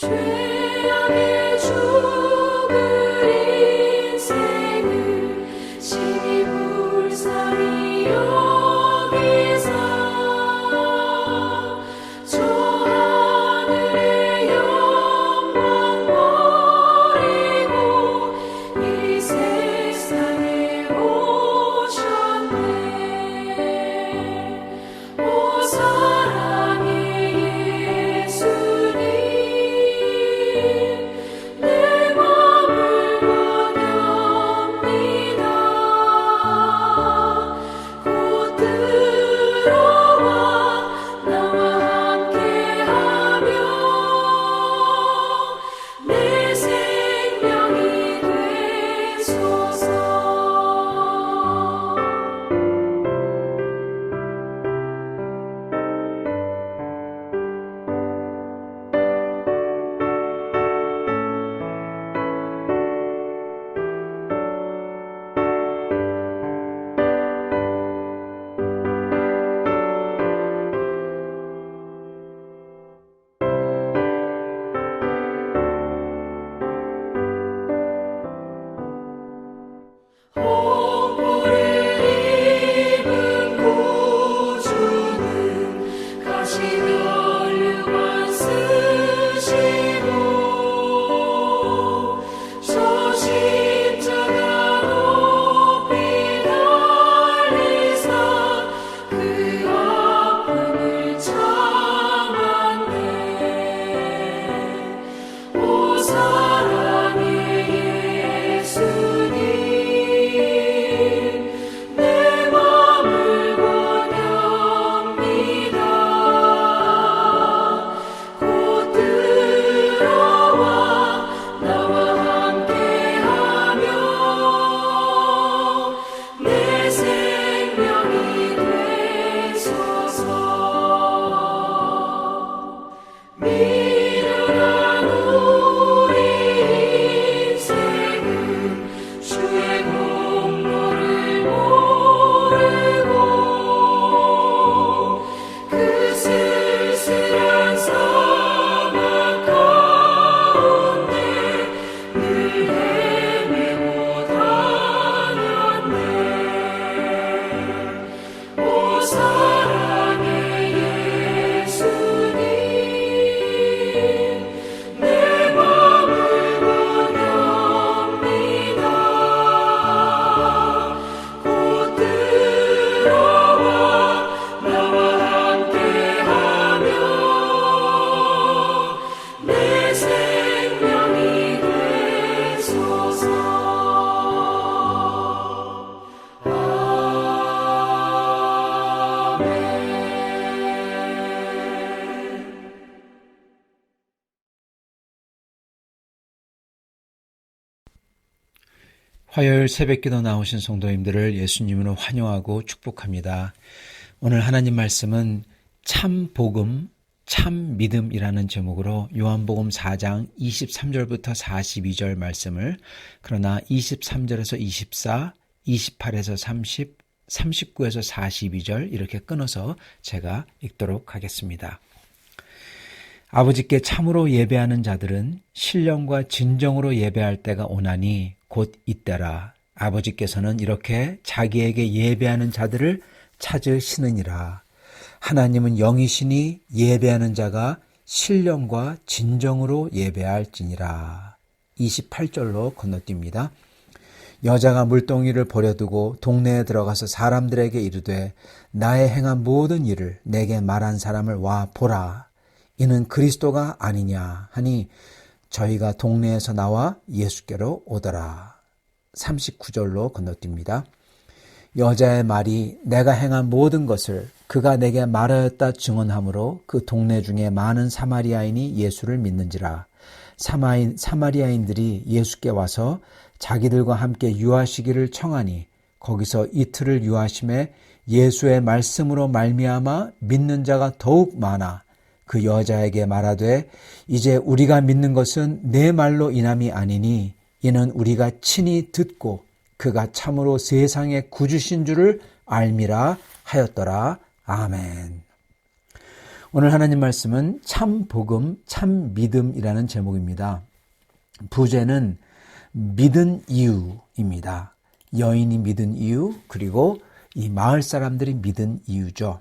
죄악에 죽을 인생을 신이 불쌍히 여기사 저 하늘의 영광 버리고 이 세상에 오셨네. 오 사랑의 예수님, 내 맘을 원합니다. 곧 들어와 나와 함께하며 내 생명이 되소서. 홍보를 입은 구주는 가시면류관 쓰시고 저 십자가 높이 달리사 그 아픔을 참았네. 오 사랑의 예수님, 내 맘을 원합니다. 곧 들어와 나와 함께하며 내 생명이 되소서. 미련한 우리 인생은 주의 공로를 모르고 그 쓸쓸한 사막 가운데 늘 헤매고 다녔네. 오 사랑의 예수님, 내 맘을 원합니다. 곧 들어와 나와 함께하며 내 생명이 되소서. 아멘. 화요일 새벽기도 나오신 성도님들을 예수님으로 환영하고 축복합니다. 오늘 하나님 말씀은 참 복음, 참 믿음이라는 제목으로 요한복음 4장 23절부터 42절 말씀을, 그러나 23절에서 24, 28에서 30, 39에서 42절 이렇게 끊어서 제가 읽도록 하겠습니다. 아버지께 참으로 예배하는 자들은 신령과 진정으로 예배할 때가 오나니 곧 이때라. 아버지께서는 이렇게 자기에게 예배하는 자들을 찾으시느니라. 하나님은 영이시니 예배하는 자가 신령과 진정으로 예배할지니라. 28절로 건너뜁니다. 여자가 물동이를 버려두고 동네에 들어가서 사람들에게 이르되 나의 행한 모든 일을 내게 말한 사람을 와 보라. 이는 그리스도가 아니냐 하니 저희가 동네에서 나와 예수께로 오더라. 39절로 건너뜁니다. 여자의 말이 내가 행한 모든 것을 그가 내게 말하였다 증언하므로 그 동네 중에 많은 사마리아인이 예수를 믿는지라. 사마리아인들이 예수께 와서 자기들과 함께 유하시기를 청하니 거기서 이틀을 유하심에 예수의 말씀으로 말미암아 믿는 자가 더욱 많아 그 여자에게 말하되 이제 우리가 믿는 것은 내 말로 인함이 아니니 이는 우리가 친히 듣고 그가 참으로 세상의 구주신 줄을 알미라 하였더라. 아멘. 오늘 하나님 말씀은 참 복음, 참 믿음이라는 제목입니다. 부제는 믿은 이유입니다. 여인이 믿은 이유, 그리고 이 마을 사람들이 믿은 이유죠.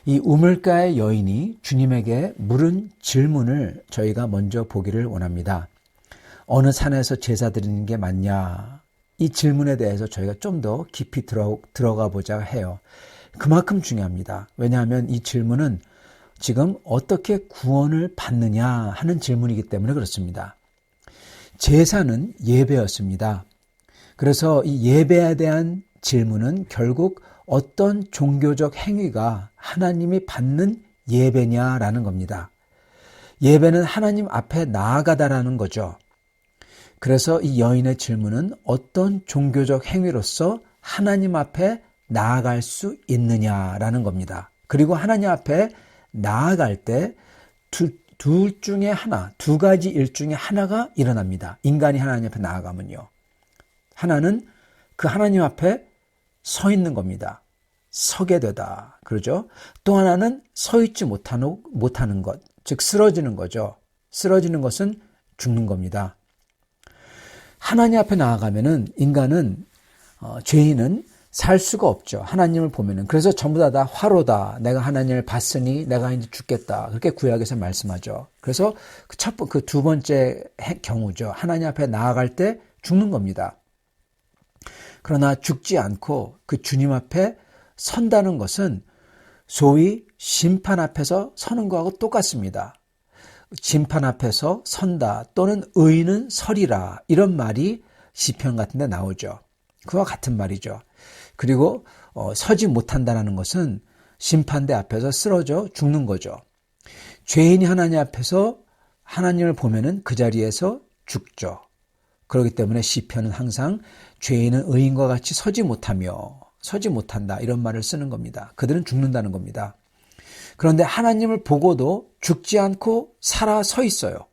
이 우물가의 여인이 주님에게 물은 질문을 저희가 먼저 보기를 원합니다. 어느 산에서 제사 드리는 게 맞냐? 이 질문에 대해서 저희가 좀 더 깊이 들어가 보자 해요. 그만큼 중요합니다. 왜냐하면 이 질문은 지금 어떻게 구원을 받느냐 하는 질문이기 때문에 그렇습니다. 제사는 예배였습니다. 그래서 이 예배에 대한 질문은 결국 어떤 종교적 행위가 하나님이 받는 예배냐라는 겁니다. 예배는 하나님 앞에 나아가다라는 거죠. 그래서 이 여인의 질문은 어떤 종교적 행위로서 하나님 앞에 나아갈 수 있느냐라는 겁니다. 그리고 하나님 앞에 나아갈 때 둘 중에 하나, 두 가지 일 중에 하나가 일어납니다. 인간이 하나님 앞에 나아가면요. 하나는 그 하나님 앞에 서 있는 겁니다. 서게 되다. 그러죠? 또 하나는 서 있지 못하는 것, 즉 쓰러지는 거죠. 쓰러지는 것은 죽는 겁니다. 하나님 앞에 나아가면은 인간은 죄인은 살 수가 없죠. 하나님을 보면은. 그래서 전부 다 화로다. 내가 하나님을 봤으니 내가 이제 죽겠다. 그렇게 구약에서 말씀하죠. 그래서 그 두 번째 경우죠. 하나님 앞에 나아갈 때 죽는 겁니다. 그러나 죽지 않고 그 주님 앞에 선다는 것은 소위 심판 앞에서 서는 거하고 똑같습니다. 심판 앞에서 선다 또는 의인은 서리라 이런 말이 시편 같은 데 나오죠. 그와 같은 말이죠. 그리고 서지 못한다는 것은 심판대 앞에서 쓰러져 죽는 거죠. 죄인이 하나님 앞에서 하나님을 보면은 그 자리에서 죽죠. 그렇기 때문에 시편은 항상 죄인은 의인과 같이 서지 못한다 이런 말을 쓰는 겁니다. 그들은 죽는다는 겁니다. 그런데 하나님을 보고도 죽지 않고 살아 서 있어요.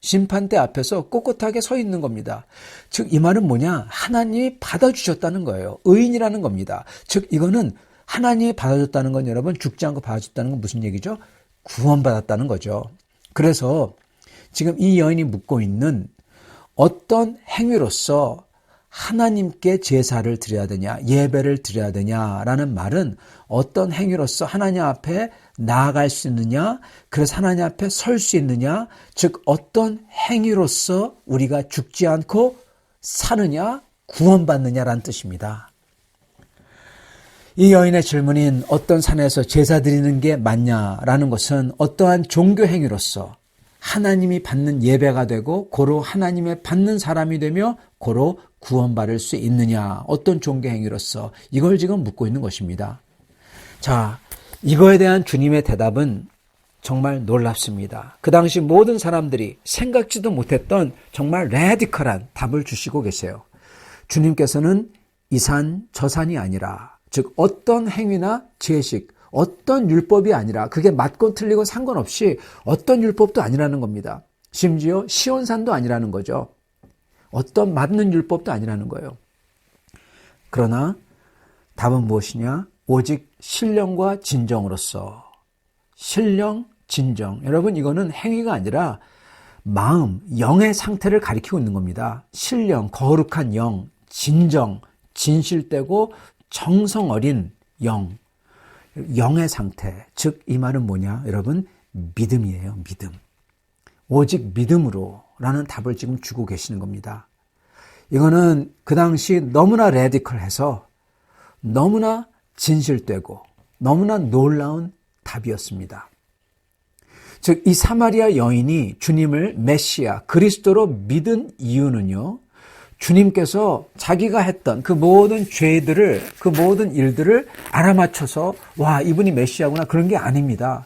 심판대 앞에서 꼿꼿하게 서 있는 겁니다. 즉 이 말은 뭐냐? 하나님이 받아주셨다는 거예요. 의인이라는 겁니다. 즉 이거는 하나님이 받아줬다는 건 여러분 죽지 않고 받아줬다는 건 무슨 얘기죠? 구원받았다는 거죠. 그래서 지금 이 여인이 묻고 있는 어떤 행위로서 하나님께 제사를 드려야 되냐, 예배를 드려야 되냐라는 말은 어떤 행위로서 하나님 앞에 나아갈 수 있느냐, 그래서 하나님 앞에 설 수 있느냐, 즉 어떤 행위로서 우리가 죽지 않고 사느냐, 구원받느냐라는 뜻입니다. 이 여인의 질문인 어떤 산에서 제사 드리는 게 맞냐라는 것은 어떠한 종교 행위로서 하나님이 받는 예배가 되고 고로 하나님의 받는 사람이 되며 고로 구원받을 수 있느냐, 어떤 종교 행위로서 이걸 지금 묻고 있는 것입니다. 자, 이거에 대한 주님의 대답은 정말 놀랍습니다. 그 당시 모든 사람들이 생각지도 못했던 정말 레디컬한 답을 주시고 계세요. 주님께서는 이 산, 저 산이 아니라, 즉 어떤 행위나 제식, 어떤 율법이 아니라, 그게 맞고 틀리고 상관없이 어떤 율법도 아니라는 겁니다. 심지어 시온산도 아니라는 거죠. 어떤 맞는 율법도 아니라는 거예요. 그러나 답은 무엇이냐? 오직 신령과 진정으로서. 신령, 진정. 여러분 이거는 행위가 아니라 마음, 영의 상태를 가리키고 있는 겁니다. 신령, 거룩한 영, 진정, 진실되고 정성 어린 영. 영의 상태. 즉 이 말은 뭐냐? 여러분 믿음이에요. 믿음. 오직 믿음으로 라는 답을 지금 주고 계시는 겁니다. 이거는 그 당시 너무나 레디컬해서 너무나 진실되고 너무나 놀라운 답이었습니다. 즉 이 사마리아 여인이 주님을 메시아, 그리스도로 믿은 이유는요, 주님께서 자기가 했던 그 모든 죄들을, 그 모든 일들을 알아맞혀서 와, 이분이 메시아구나 그런 게 아닙니다.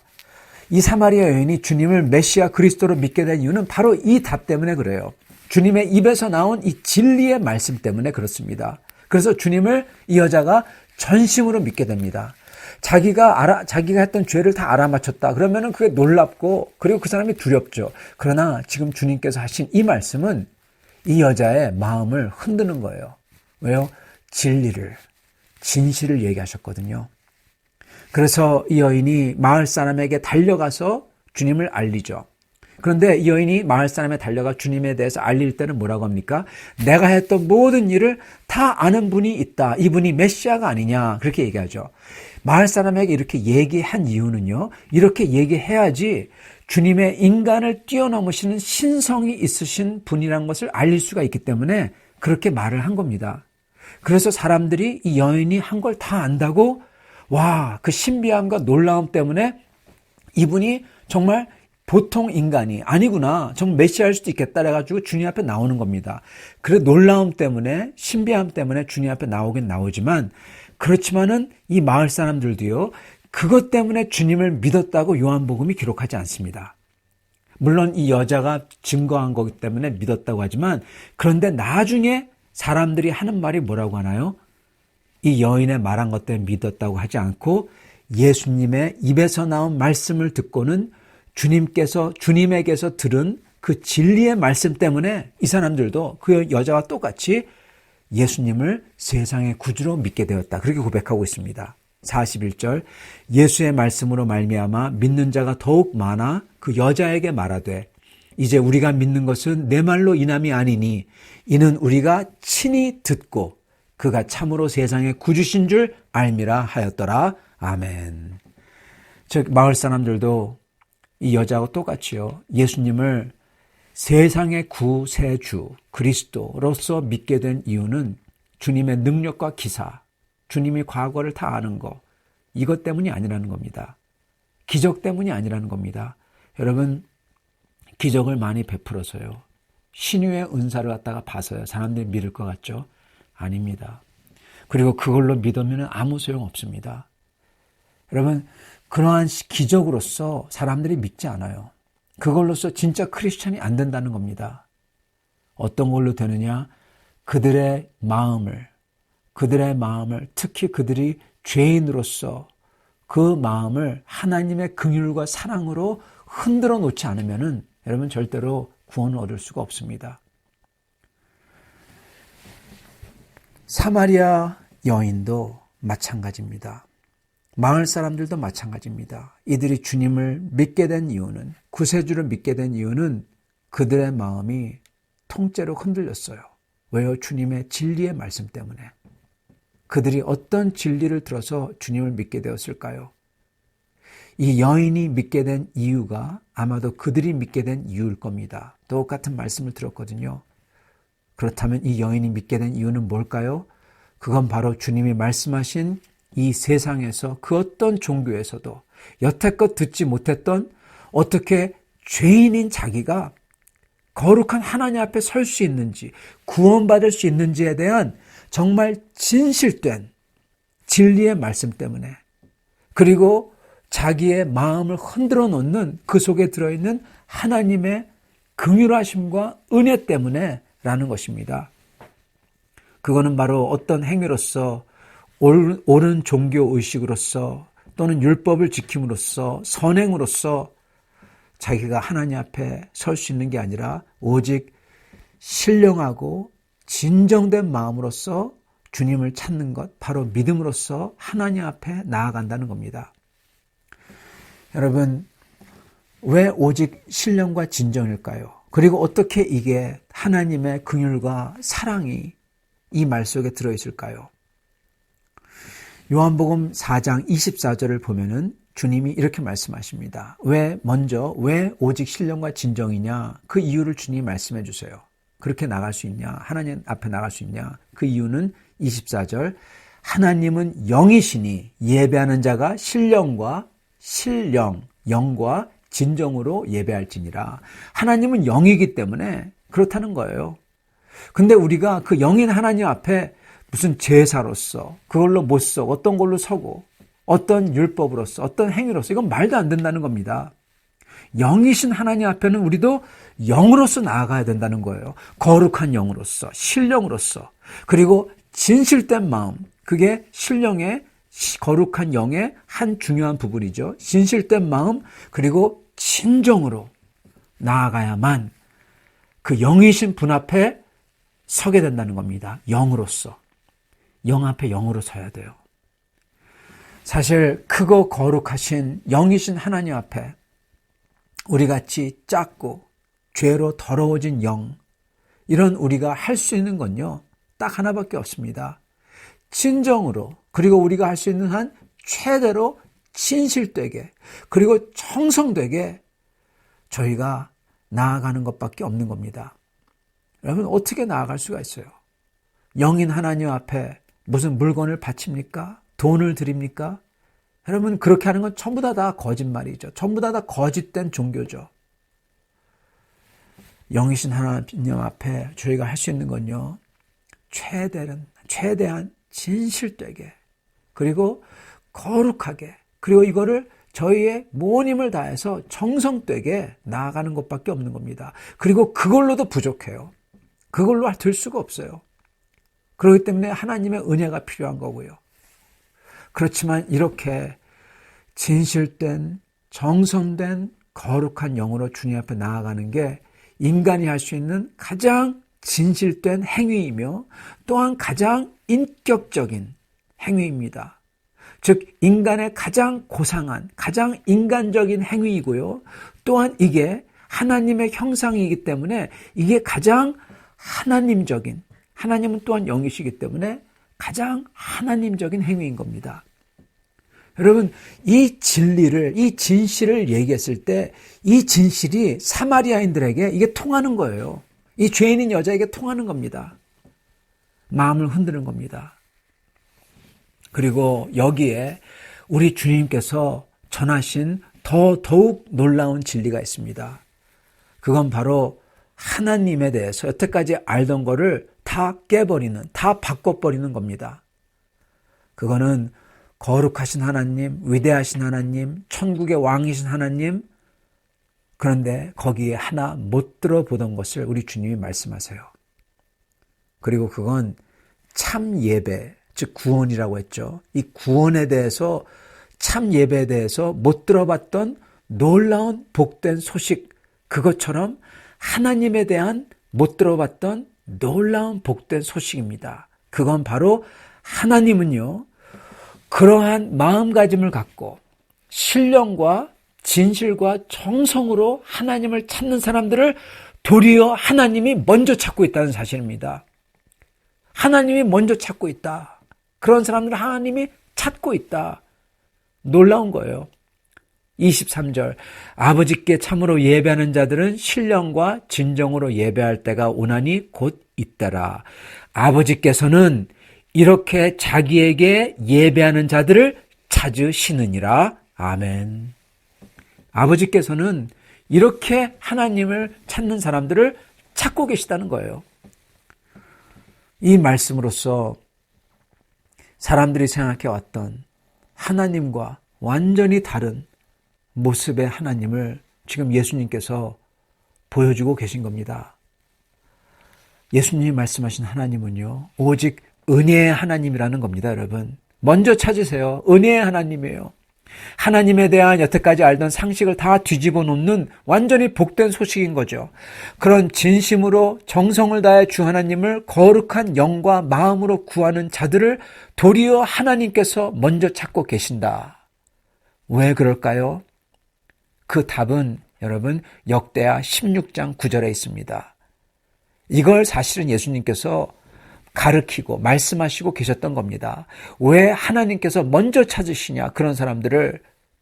이 사마리아 여인이 주님을 메시아 그리스도로 믿게 된 이유는 바로 이 답 때문에 그래요. 주님의 입에서 나온 이 진리의 말씀 때문에 그렇습니다. 그래서 주님을 이 여자가 전심으로 믿게 됩니다. 자기가 했던 죄를 다 알아맞혔다. 그러면은 그게 놀랍고, 그리고 그 사람이 두렵죠. 그러나 지금 주님께서 하신 이 말씀은 이 여자의 마음을 흔드는 거예요. 왜요? 진리를, 진실을 얘기하셨거든요. 그래서 이 여인이 마을 사람에게 달려가서 주님을 알리죠. 그런데 이 여인이 마을 사람에 달려가 주님에 대해서 알릴 때는 뭐라고 합니까? 내가 했던 모든 일을 다 아는 분이 있다. 이분이 메시아가 아니냐. 그렇게 얘기하죠. 마을 사람에게 이렇게 얘기한 이유는요. 이렇게 얘기해야지 주님의 인간을 뛰어넘으시는 신성이 있으신 분이라는 것을 알릴 수가 있기 때문에 그렇게 말을 한 겁니다. 그래서 사람들이 이 여인이 한 걸 다 안다고 와, 그 신비함과 놀라움 때문에 이분이 정말 보통 인간이 아니구나. 정말 메시아일 수도 있겠다. 그래가지고 주님 앞에 나오는 겁니다. 그래 놀라움 때문에 신비함 때문에 주님 앞에 나오긴 나오지만 그렇지만은 이 마을 사람들도요. 그것 때문에 주님을 믿었다고 요한복음이 기록하지 않습니다. 물론 이 여자가 증거한 거기 때문에 믿었다고 하지만 그런데 나중에 사람들이 하는 말이 뭐라고 하나요? 이 여인의 말한 것 때문에 믿었다고 하지 않고 예수님의 입에서 나온 말씀을 듣고는 주님에게서 들은 그 진리의 말씀 때문에 이 사람들도 그 여자와 똑같이 예수님을 세상의 구주로 믿게 되었다. 그렇게 고백하고 있습니다. 41절 예수의 말씀으로 말미암아 믿는 자가 더욱 많아 그 여자에게 말하되 이제 우리가 믿는 것은 내 말로 인함이 아니니 이는 우리가 친히 듣고 그가 참으로 세상의 구주신 줄 알미라 하였더라. 아멘. 즉 마을 사람들도 이 여자하고 똑같이요. 예수님을 세상의 구세주 그리스도로서 믿게 된 이유는 주님의 능력과 기사, 주님이 과거를 다 아는 거 이것 때문이 아니라는 겁니다. 기적 때문이 아니라는 겁니다. 여러분 기적을 많이 베풀어서요. 신유의 은사를 갖다가 봐서요. 사람들이 믿을 것 같죠? 아닙니다. 그리고 그걸로 믿으면 아무 소용 없습니다. 여러분 그러한 기적으로서 사람들이 믿지 않아요. 그걸로서 진짜 크리스찬이 안 된다는 겁니다. 어떤 걸로 되느냐? 그들의 마음을 특히 그들이 죄인으로서 그 마음을 하나님의 긍휼과 사랑으로 흔들어 놓지 않으면은 여러분 절대로 구원을 얻을 수가 없습니다. 사마리아 여인도 마찬가지입니다. 마을 사람들도 마찬가지입니다. 이들이 주님을 믿게 된 이유는 구세주를 믿게 된 이유는 그들의 마음이 통째로 흔들렸어요. 왜요? 주님의 진리의 말씀 때문에. 그들이 어떤 진리를 들어서 주님을 믿게 되었을까요? 이 여인이 믿게 된 이유가 아마도 그들이 믿게 된 이유일 겁니다. 똑같은 말씀을 들었거든요. 그렇다면 이 여인이 믿게 된 이유는 뭘까요? 그건 바로 주님이 말씀하신 이 세상에서 그 어떤 종교에서도 여태껏 듣지 못했던 어떻게 죄인인 자기가 거룩한 하나님 앞에 설 수 있는지 구원받을 수 있는지에 대한 정말 진실된 진리의 말씀 때문에 그리고 자기의 마음을 흔들어 놓는 그 속에 들어있는 하나님의 긍휼하심과 은혜 때문에 라는 것입니다. 그거는 바로 어떤 행위로서 옳은 종교의식으로서 또는 율법을 지킴으로써 선행으로서 자기가 하나님 앞에 설 수 있는 게 아니라 오직 신령하고 진정된 마음으로서 주님을 찾는 것, 바로 믿음으로써 하나님 앞에 나아간다는 겁니다. 여러분, 왜 오직 신령과 진정일까요? 그리고 어떻게 이게 하나님의 긍휼과 사랑이 이 말 속에 들어있을까요? 요한복음 4장 24절을 보면은 주님이 이렇게 말씀하십니다. 왜 오직 신령과 진정이냐? 그 이유를 주님이 말씀해 주세요. 그렇게 나갈 수 있냐? 하나님 앞에 나갈 수 있냐? 그 이유는 24절 하나님은 영이시니 예배하는 자가 영과 진정으로 예배할지니라. 하나님은 영이기 때문에 그렇다는 거예요. 근데 우리가 그 영인 하나님 앞에 무슨 제사로서 그걸로 못 서고 어떤 걸로 서고 어떤 율법으로서 어떤 행위로서 이건 말도 안 된다는 겁니다. 영이신 하나님 앞에는 우리도 영으로서 나아가야 된다는 거예요. 거룩한 영으로서 신령으로서 그리고 진실된 마음 그게 신령의 거룩한 영의 한 중요한 부분이죠. 진실된 마음 그리고 진정으로 나아가야만 그 영이신 분 앞에 서게 된다는 겁니다. 영으로서 영 앞에 영으로 서야 돼요. 사실 크고 거룩하신 영이신 하나님 앞에 우리같이 작고 죄로 더러워진 영, 이런 우리가 할 수 있는 건요, 딱 하나밖에 없습니다. 진정으로, 그리고 우리가 할 수 있는 한 최대로 진실되게, 그리고 정성되게 저희가 나아가는 것밖에 없는 겁니다. 여러분, 어떻게 나아갈 수가 있어요? 영인 하나님 앞에 무슨 물건을 바칩니까? 돈을 드립니까? 여러분, 그렇게 하는 건 전부 다 거짓말이죠. 전부 다 거짓된 종교죠. 영이신 하나님 앞에 저희가 할 수 있는 건요, 최대한 진실되게, 그리고 거룩하게, 그리고 이거를 저희의 온 힘을 다해서 정성되게 나아가는 것밖에 없는 겁니다. 그리고 그걸로도 부족해요. 그걸로 될 수가 없어요. 그렇기 때문에 하나님의 은혜가 필요한 거고요. 그렇지만 이렇게 진실된, 정성된, 거룩한 영으로 주님 앞에 나아가는 게 인간이 할 수 있는 가장 진실된 행위이며 또한 가장 인격적인 행위입니다. 즉 인간의 가장 고상한, 가장 인간적인 행위이고요. 또한 이게 하나님의 형상이기 때문에 이게 가장 하나님적인, 하나님은 또한 영이시기 때문에 가장 하나님적인 행위인 겁니다. 여러분, 이 진리를, 이 진실을 얘기했을 때 이 진실이 사마리아인들에게 이게 통하는 거예요. 이 죄인인 여자에게 통하는 겁니다. 마음을 흔드는 겁니다. 그리고 여기에 우리 주님께서 전하신 더욱 놀라운 진리가 있습니다. 그건 바로 하나님에 대해서 여태까지 알던 거를 다 깨버리는, 다 바꿔버리는 겁니다. 그거는 거룩하신 하나님, 위대하신 하나님, 천국의 왕이신 하나님, 그런데 거기에 하나 못 들어보던 것을 우리 주님이 말씀하세요. 그리고 그건 참 예배, 즉 구원이라고 했죠. 이 구원에 대해서, 참 예배에 대해서 못 들어봤던 놀라운 복된 소식, 그것처럼 하나님에 대한 못 들어봤던 놀라운 복된 소식입니다. 그건 바로 하나님은요, 그러한 마음가짐을 갖고 신령과 진실과 정성으로 하나님을 찾는 사람들을 도리어 하나님이 먼저 찾고 있다는 사실입니다. 하나님이 먼저 찾고 있다. 그런 사람들을 하나님이 찾고 있다. 놀라운 거예요. 23절, 아버지께 참으로 예배하는 자들은 신령과 진정으로 예배할 때가 오나니 곧 있더라. 아버지께서는 이렇게 자기에게 예배하는 자들을 찾으시느니라. 아멘. 아버지께서는 이렇게 하나님을 찾는 사람들을 찾고 계시다는 거예요. 이 말씀으로써 사람들이 생각해 왔던 하나님과 완전히 다른 모습의 하나님을 지금 예수님께서 보여주고 계신 겁니다. 예수님이 말씀하신 하나님은요, 오직 은혜의 하나님이라는 겁니다, 여러분. 먼저 찾으세요. 은혜의 하나님이에요. 하나님에 대한 여태까지 알던 상식을 다 뒤집어 놓는 완전히 복된 소식인 거죠. 그런 진심으로 정성을 다해 주 하나님을 거룩한 영과 마음으로 구하는 자들을 도리어 하나님께서 먼저 찾고 계신다. 왜 그럴까요? 그 답은 여러분 역대하 16장 9절에 있습니다. 이걸 사실은 예수님께서 가르치고 말씀하시고 계셨던 겁니다. 왜 하나님께서 먼저 찾으시냐, 그런 사람들을.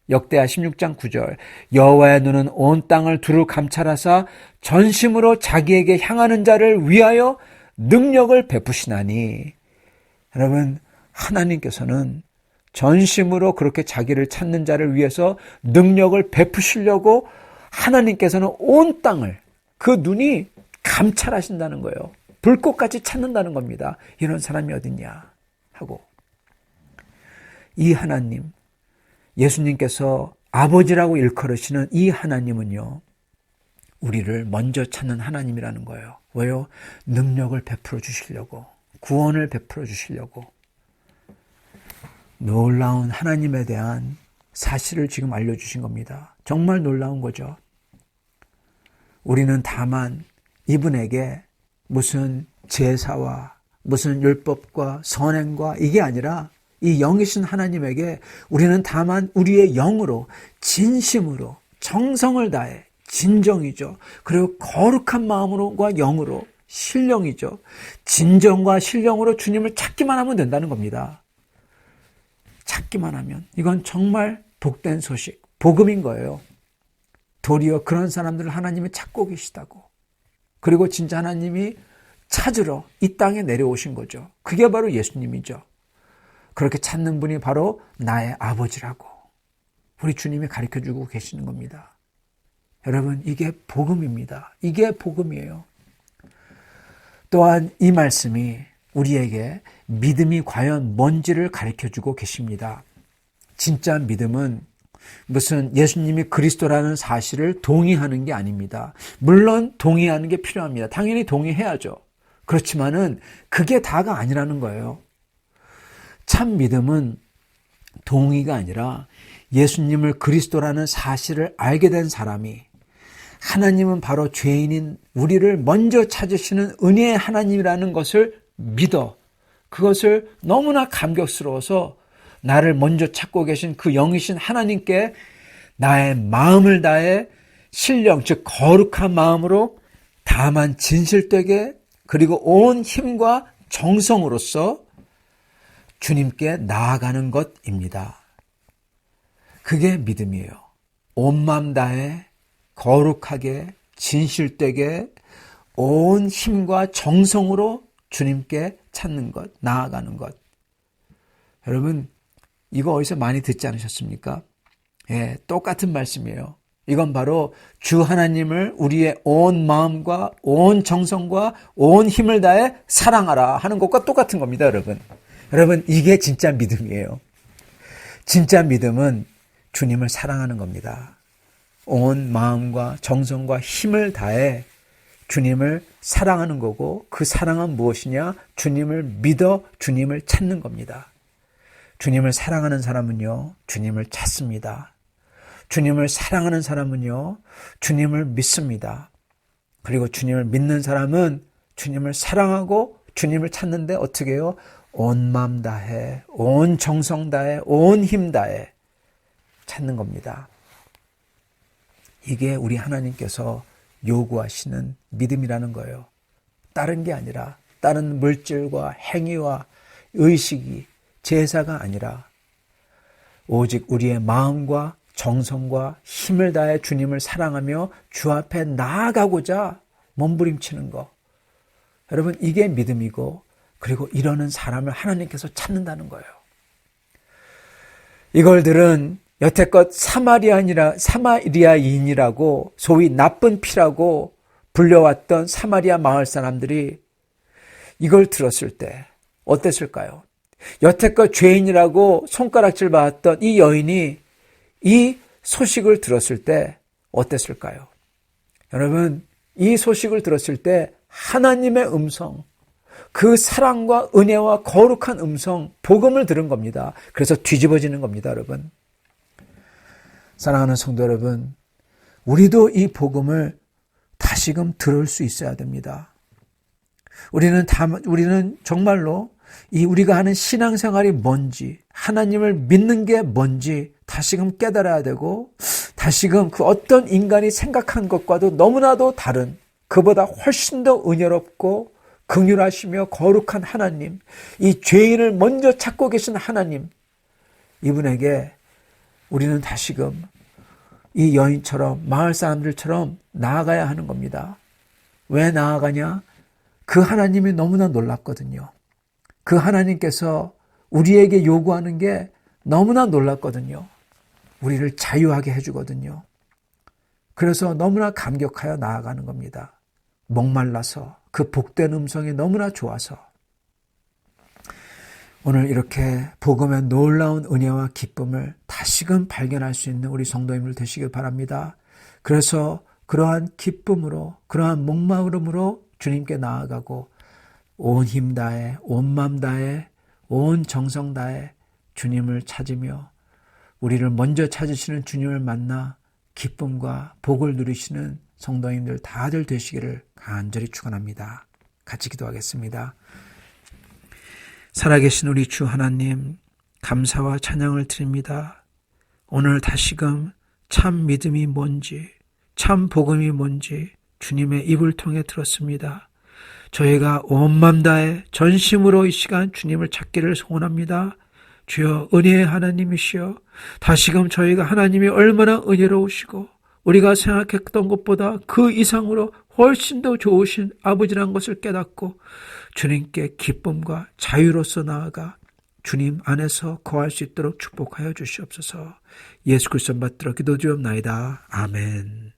역대하 16장 9절, 여호와의 눈은 온 땅을 두루 감찰하사 전심으로 자기에게 향하는 자를 위하여 능력을 베푸시나니. 여러분, 하나님께서는 전심으로 그렇게 자기를 찾는 자를 위해서 능력을 베푸시려고 하나님께서는 온 땅을, 그 눈이 감찰하신다는 거예요. 불꽃같이 찾는다는 겁니다. 이런 사람이 어딨냐 하고. 이 하나님, 예수님께서 아버지라고 일컬으시는 이 하나님은요, 우리를 먼저 찾는 하나님이라는 거예요. 왜요? 능력을 베풀어 주시려고, 구원을 베풀어 주시려고. 놀라운 하나님에 대한 사실을 지금 알려주신 겁니다. 정말 놀라운 거죠. 우리는 다만 이분에게 무슨 제사와 무슨 율법과 선행과 이게 아니라 이 영이신 하나님에게 우리는 다만 우리의 영으로 진심으로 정성을 다해 진정이죠. 그리고 거룩한 마음으로과 영으로 신령이죠. 진정과 신령으로 주님을 찾기만 하면 된다는 겁니다. 찾기만 하면. 이건 정말 복된 소식, 복음인 거예요. 도리어 그런 사람들을 하나님이 찾고 계시다고. 그리고 진짜 하나님이 찾으러 이 땅에 내려오신 거죠. 그게 바로 예수님이죠. 그렇게 찾는 분이 바로 나의 아버지라고 우리 주님이 가르쳐주고 계시는 겁니다. 여러분, 이게 복음입니다. 이게 복음이에요. 또한 이 말씀이 우리에게 믿음이 과연 뭔지를 가르쳐주고 계십니다. 진짜 믿음은 무슨 예수님이 그리스도라는 사실을 동의하는 게 아닙니다. 물론 동의하는 게 필요합니다. 당연히 동의해야죠. 그렇지만은 그게 다가 아니라는 거예요. 참 믿음은 동의가 아니라 예수님을 그리스도라는 사실을 알게 된 사람이 하나님은 바로 죄인인 우리를 먼저 찾으시는 은혜의 하나님이라는 것을 믿어 그것을 너무나 감격스러워서 나를 먼저 찾고 계신 그 영이신 하나님께 나의 마음을 다해 신령 즉 거룩한 마음으로 다만 진실되게 그리고 온 힘과 정성으로서 주님께 나아가는 것입니다. 그게 믿음이에요. 온 마음 다해 거룩하게 진실되게 온 힘과 정성으로 주님께 찾는 것, 나아가는 것. 여러분, 이거 어디서 많이 듣지 않으셨습니까? 예, 똑같은 말씀이에요. 이건 바로 주 하나님을 우리의 온 마음과 온 정성과 온 힘을 다해 사랑하라 하는 것과 똑같은 겁니다, 여러분. 여러분, 이게 진짜 믿음이에요. 진짜 믿음은 주님을 사랑하는 겁니다. 온 마음과 정성과 힘을 다해 주님을 사랑하는 거고 그 사랑은 무엇이냐? 주님을 믿어 주님을 찾는 겁니다. 주님을 사랑하는 사람은요, 주님을 찾습니다. 주님을 사랑하는 사람은요, 주님을 믿습니다. 그리고 주님을 믿는 사람은 주님을 사랑하고 주님을 찾는데 어떻게 해요? 온 마음 다해, 온 정성 다해, 온 힘 다해 찾는 겁니다. 이게 우리 하나님께서 요구하시는 믿음이라는 거예요. 다른 게 아니라 다른 물질과 행위와 의식이 제사가 아니라 오직 우리의 마음과 정성과 힘을 다해 주님을 사랑하며 주 앞에 나아가고자 몸부림치는 거. 여러분, 이게 믿음이고 그리고 이러는 사람을 하나님께서 찾는다는 거예요. 이걸들은 여태껏 사마리아인이라고 소위 나쁜 피라고 불려왔던 사마리아 마을 사람들이 이걸 들었을 때 어땠을까요? 여태껏 죄인이라고 손가락질 받았던 이 여인이 이 소식을 들었을 때 어땠을까요? 여러분, 이 소식을 들었을 때 하나님의 음성, 그 사랑과 은혜와 거룩한 음성, 복음을 들은 겁니다. 그래서 뒤집어지는 겁니다, 여러분. 사랑하는 성도 여러분, 우리도 이 복음을 다시금 들을 수 있어야 됩니다. 우리는 정말로 이 우리가 하는 신앙생활이 뭔지, 하나님을 믿는 게 뭔지 다시금 깨달아야 되고, 다시금 그 어떤 인간이 생각한 것과도 너무나도 다른, 그보다 훨씬 더 은혜롭고 긍휼하시며 거룩한 하나님, 이 죄인을 먼저 찾고 계신 하나님, 이분에게 우리는 다시금 이 여인처럼 마을 사람들처럼 나아가야 하는 겁니다. 왜 나아가냐? 그 하나님이 너무나 놀랍거든요. 그 하나님께서 우리에게 요구하는 게 너무나 놀랍거든요. 우리를 자유하게 해주거든요. 그래서 너무나 감격하여 나아가는 겁니다. 목말라서 그 복된 음성이 너무나 좋아서. 오늘 이렇게 복음의 놀라운 은혜와 기쁨을 다시금 발견할 수 있는 우리 성도님들 되시길 바랍니다. 그래서 그러한 기쁨으로, 그러한 목마름으로 주님께 나아가고 온 힘 다해, 온 마음 다해, 온 정성 다해 주님을 찾으며 우리를 먼저 찾으시는 주님을 만나 기쁨과 복을 누리시는 성도님들 다들 되시기를 간절히 축원합니다. 같이 기도하겠습니다. 살아계신 우리 주 하나님, 감사와 찬양을 드립니다. 오늘 다시금 참 믿음이 뭔지, 참 복음이 뭔지 주님의 입을 통해 들었습니다. 저희가 온 맘 다해 전심으로 이 시간 주님을 찾기를 소원합니다. 주여 은혜의 하나님이시여, 다시금 저희가 하나님이 얼마나 은혜로우시고 우리가 생각했던 것보다 그 이상으로 훨씬 더 좋으신 아버지란 것을 깨닫고 주님께 기쁨과 자유로서 나아가 주님 안에서 거할 수 있도록 축복하여 주시옵소서. 예수 그리스도 받들어 기도드리옵나이다. 아멘.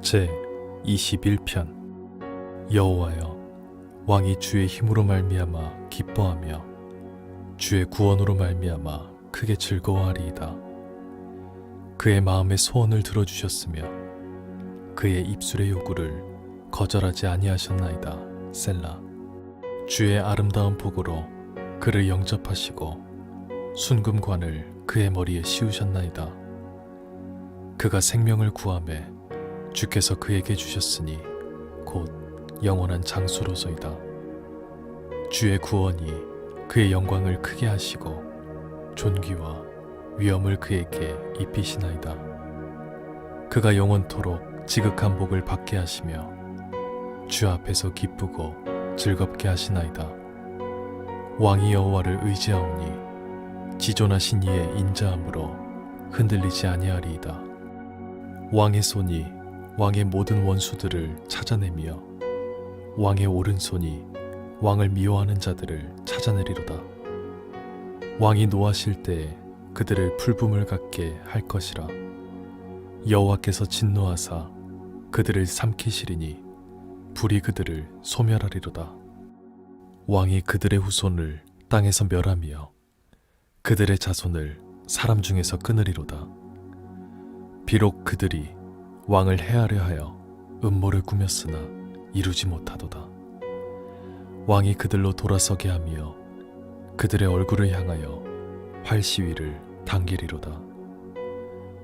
제 21편. 여호와여, 왕이 주의 힘으로 말미암아 기뻐하며 주의 구원으로 말미암아 크게 즐거워하리이다. 그의 마음의 소원을 들어주셨으며 그의 입술의 요구를 거절하지 아니하셨나이다. 셀라. 주의 아름다운 복으로 그를 영접하시고 순금관을 그의 머리에 씌우셨나이다. 그가 생명을 구하매 주께서 그에게 주셨으니 곧 영원한 장수로소이다. 주의 구원이 그의 영광을 크게 하시고 존귀와 위엄을 그에게 입히시나이다. 그가 영원토록 지극한 복을 받게 하시며 주 앞에서 기쁘고 즐겁게 하시나이다. 왕이 여호와를 의지하오니 지존하신 이의 인자함으로 흔들리지 아니하리이다. 왕의 손이 왕의 모든 원수들을 찾아내며 왕의 오른손이 왕을 미워하는 자들을 찾아내리로다. 왕이 노하실 때에 그들을 풀품을 갖게 할 것이라. 여호와께서 진노하사 그들을 삼키시리니 불이 그들을 소멸하리로다. 왕이 그들의 후손을 땅에서 멸하며 그들의 자손을 사람 중에서 끊으리로다. 비록 그들이 왕을 해하려 하여 음모를 꾸몄으나 이루지 못하도다. 왕이 그들로 돌아서게 하며 그들의 얼굴을 향하여 활시위를 당기리로다.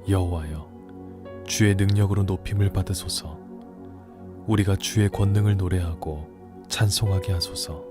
여호와여, 주의 능력으로 높임을 받으소서. 우리가 주의 권능을 노래하고 찬송하게 하소서.